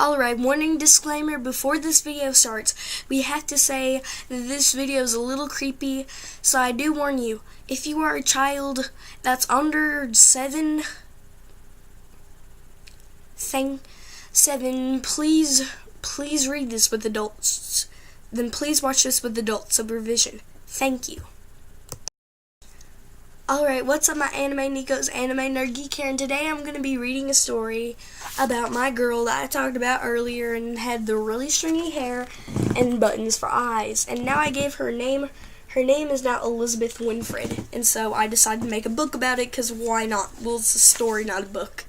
Alright, warning disclaimer before this video starts. We have to say that this video is a little creepy, so I do warn you, if you are a child that's under 7, please read this with adults. Then please watch this with adult supervision. Thank you. Alright, what's up my anime Nico's Anime Nerd Geek here, and today I'm going to be reading a story about my girl that I talked about earlier and had the really stringy hair and buttons for eyes. And now I gave her a name. Her name is now Elizabeth Winfred, and so I decided to make a book about it, because why not? Well, it's a story, not a book.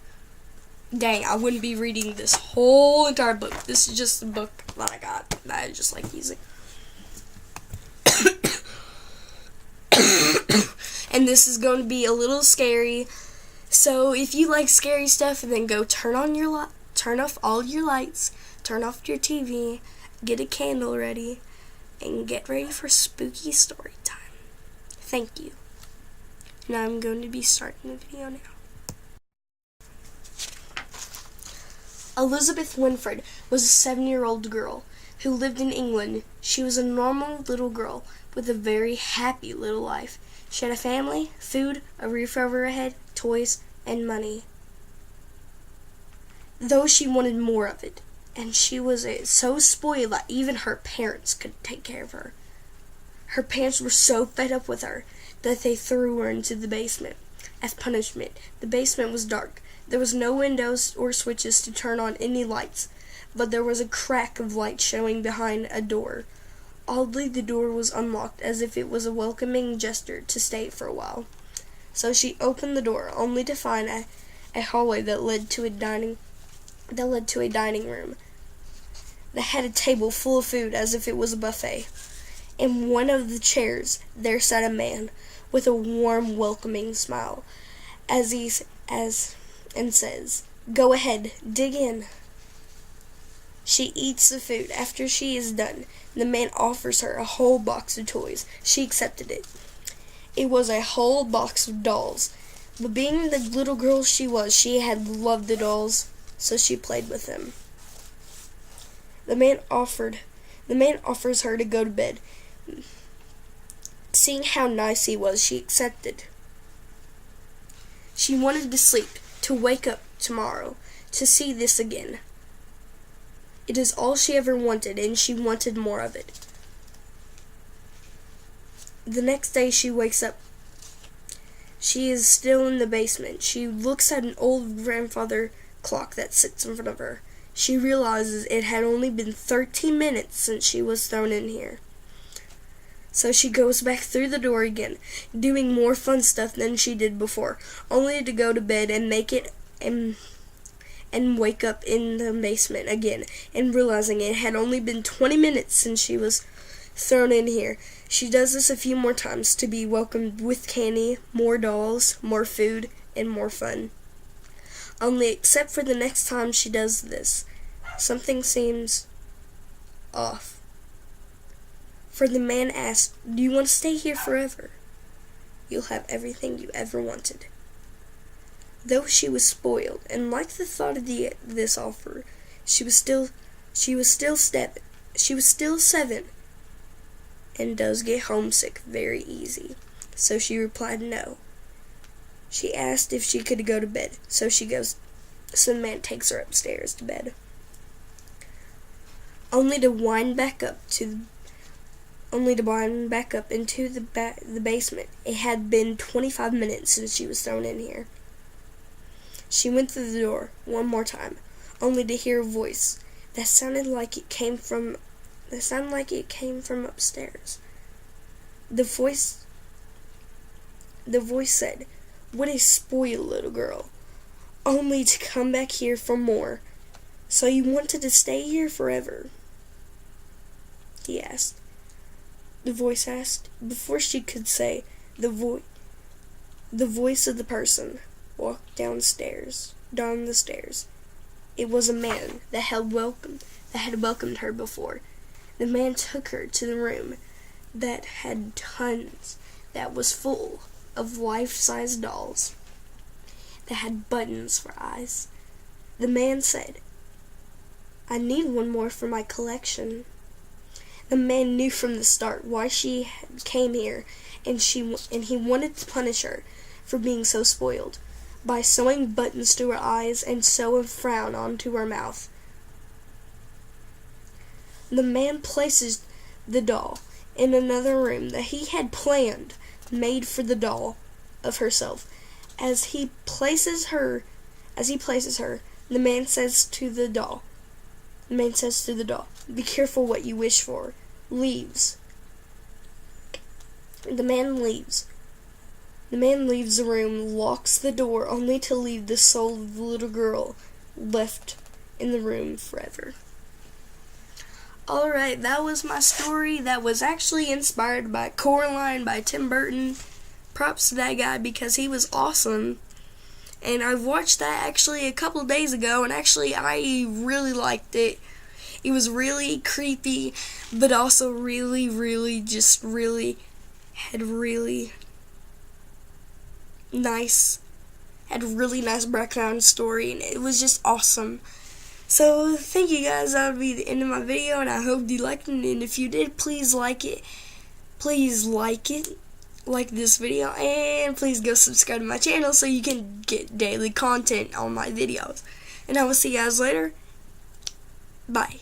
Dang, I wouldn't be reading this whole entire book. This is just a book that I got that I just like using. And this is going to be a little scary, so if you like scary stuff, then go turn off all your lights, turn off your TV, get a candle ready, and get ready for spooky story time. Thank you. Now I'm going to be starting the video now. Elizabeth Winfred was a 7-year-old girl who lived in England. She was a normal little girl with a very happy little life. She had a family, food, a roof over her head, toys, and money. Though she wanted more of it, and she was so spoiled that even her parents couldn't take care of her. Her parents were so fed up with her that they threw her into the basement. As punishment, the basement was dark. There was no windows or switches to turn on any lights, but there was a crack of light showing behind a door. Oddly, the door was unlocked, as if it was a welcoming gesture to stay for a while. So she opened the door, only to find a hallway that led to a dining room that had a table full of food, as if it was a buffet. In one of the chairs there sat a man with a warm, welcoming smile, and says, "Go ahead, dig in." She eats the food. After she is done, the man offers her a whole box of toys. She accepted it. It was a whole box of dolls. But being the little girl she was, she had loved the dolls, so she played with them. The man offers her to go to bed. Seeing how nice he was, she accepted. She wanted to sleep, to wake up tomorrow, to see this again. It is all she ever wanted, and she wanted more of it. The next day she wakes up. She is still in the basement. She looks at an old grandfather clock that sits in front of her. She realizes it had only been 13 minutes since she was thrown in here. So she goes back through the door again, doing more fun stuff than she did before, only to go to bed and wake up in the basement again, and realizing it had only been 20 minutes since she was thrown in here. She does this a few more times to be welcomed with candy, more dolls, more food, and more fun. Only except for the next time she does this, something seems off. For the man asked, "Do you want to stay here forever? You'll have everything you ever wanted." Though she was spoiled and liked the thought of this offer, she was still 7, and does get homesick very easy. So she replied no. She asked if she could go to bed, so she goes. So the man takes her upstairs to bed, only to wind back up into the basement. It had been 25 minutes since she was thrown in here. She went through the door one more time, only to hear a voice that sounded like it came from upstairs. The voice said, "What a spoiled little girl, only to come back here for more. So you wanted to stay here forever?" he asked. The voice asked. Before she could say, the voice of the person walked down the stairs. It was a man that had welcomed her before. The man took her to the room that was full of life-size dolls that had buttons for eyes. The man said, I need one more for my collection. The man knew from the start why she came here, and he wanted to punish her for being so spoiled by sewing buttons to her eyes and sew a frown onto her mouth. The man places the doll in another room that he had planned, made for the doll of herself. As he places her, the man says to the doll, "Be careful what you wish for." Leaves. The man leaves. The man leaves the room, locks the door, only to leave the soul of the little girl left in the room forever. Alright, that was my story. That was actually inspired by Coraline by Tim Burton. Props to that guy because he was awesome. And I watched that actually a couple days ago, and actually I really liked it. It was really creepy, but also really had really nice background story, and it was just awesome. So thank you guys. That'll be the end of my video, and I hope you liked it. And if you did, please like it. Like this video, and please go subscribe to my channel so you can get daily content on my videos. And I will see you guys later. Bye.